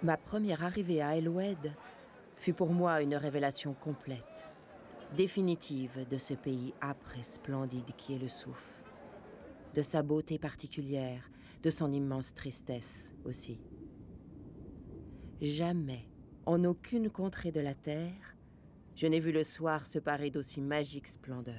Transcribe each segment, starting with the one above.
Ma première arrivée à El-Oued fut pour moi une révélation complète, définitive de ce pays âpre et splendide qui est le Souff, de sa beauté particulière, de son immense tristesse aussi. Jamais, en aucune contrée de la terre, je n'ai vu le soir se parer d'aussi magique splendeur.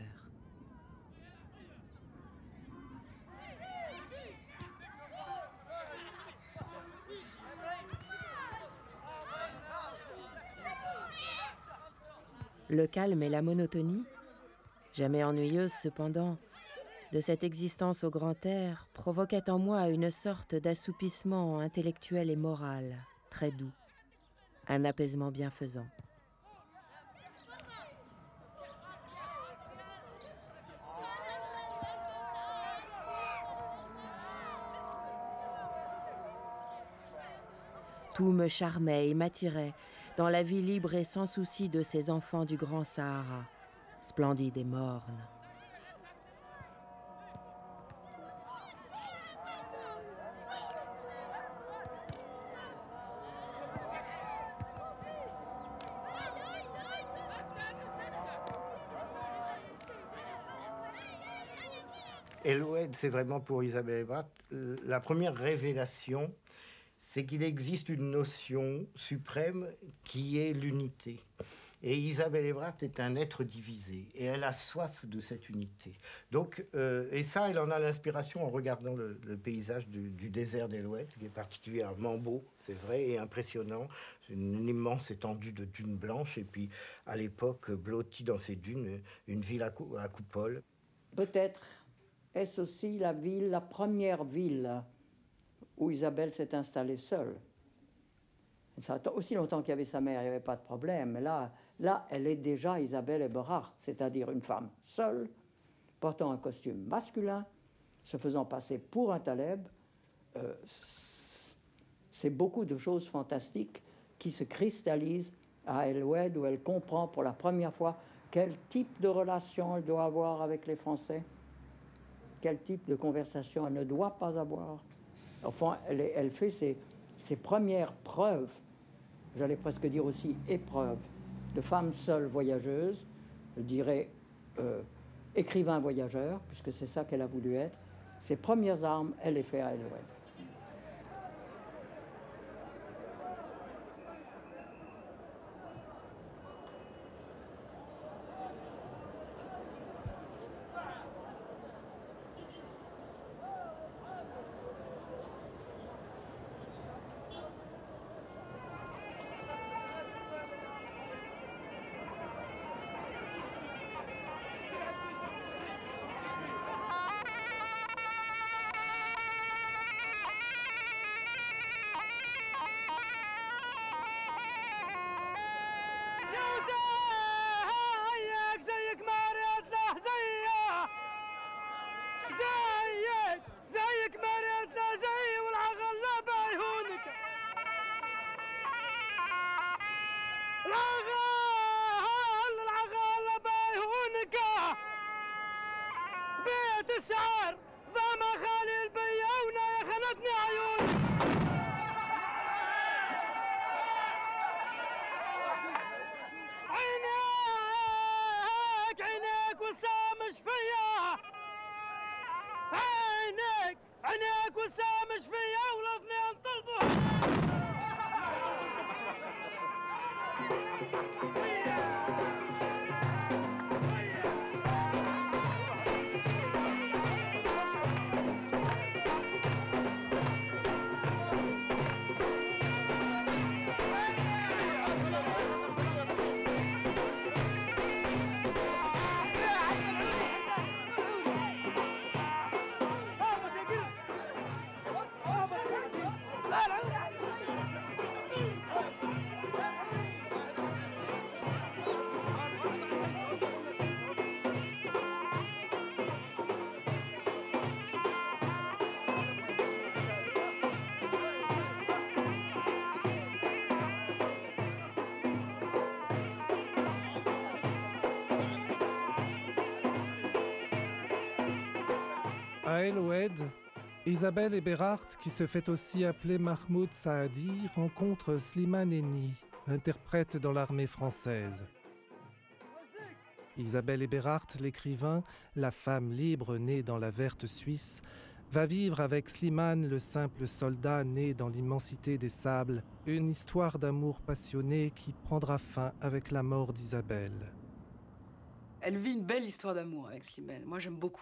Le calme et la monotonie, jamais ennuyeuse cependant, de cette existence au grand air provoquaient en moi une sorte d'assoupissement intellectuel et moral, très doux, un apaisement bienfaisant. Tout me charmait et m'attirait dans la vie libre et sans souci de ces enfants du grand Sahara, splendides et mornes. El-Oued, c'est vraiment pour Isabelle Ebrard la première révélation, c'est qu'il existe une notion suprême qui est l'unité. Et Isabelle Ebrard est un être divisé, et elle a soif de cette unité. Donc, et ça, elle en a l'inspiration en regardant le paysage du désert d'El-Oued, qui est particulièrement beau, c'est vrai, et impressionnant. C'est une immense étendue de dunes blanches, et puis à l'époque, blottie dans ces dunes, une ville à coupole. Peut-être est-ce aussi la première ville où Isabelle s'est installée seule. Ça a aussi longtemps qu'il y avait sa mère, il n'y avait pas de problème. Mais là, elle est déjà Isabelle Eberhard, c'est-à-dire une femme seule, portant un costume masculin, se faisant passer pour un Taleb. C'est beaucoup de choses fantastiques qui se cristallisent à El-Oued, où elle comprend pour la première fois quel type de relation elle doit avoir avec les Français, quel type de conversation elle ne doit pas avoir. Enfin, elle fait ses premières preuves, j'allais presque dire aussi épreuves, de femme seule voyageuse, je dirais écrivain voyageur, puisque c'est ça qu'elle a voulu être. Ses premières armes, elle les fait à El-Oued. À El-Oued, Isabelle Eberhardt, qui se fait aussi appeler Mahmoud Saadi, rencontre Slimane Henni, interprète dans l'armée française. Isabelle Eberhardt, l'écrivain, la femme libre née dans la verte Suisse, va vivre avec Slimane, le simple soldat né dans l'immensité des sables, une histoire d'amour passionné qui prendra fin avec la mort d'Isabelle. Elle vit une belle histoire d'amour avec Slimane. Moi, j'aime beaucoup.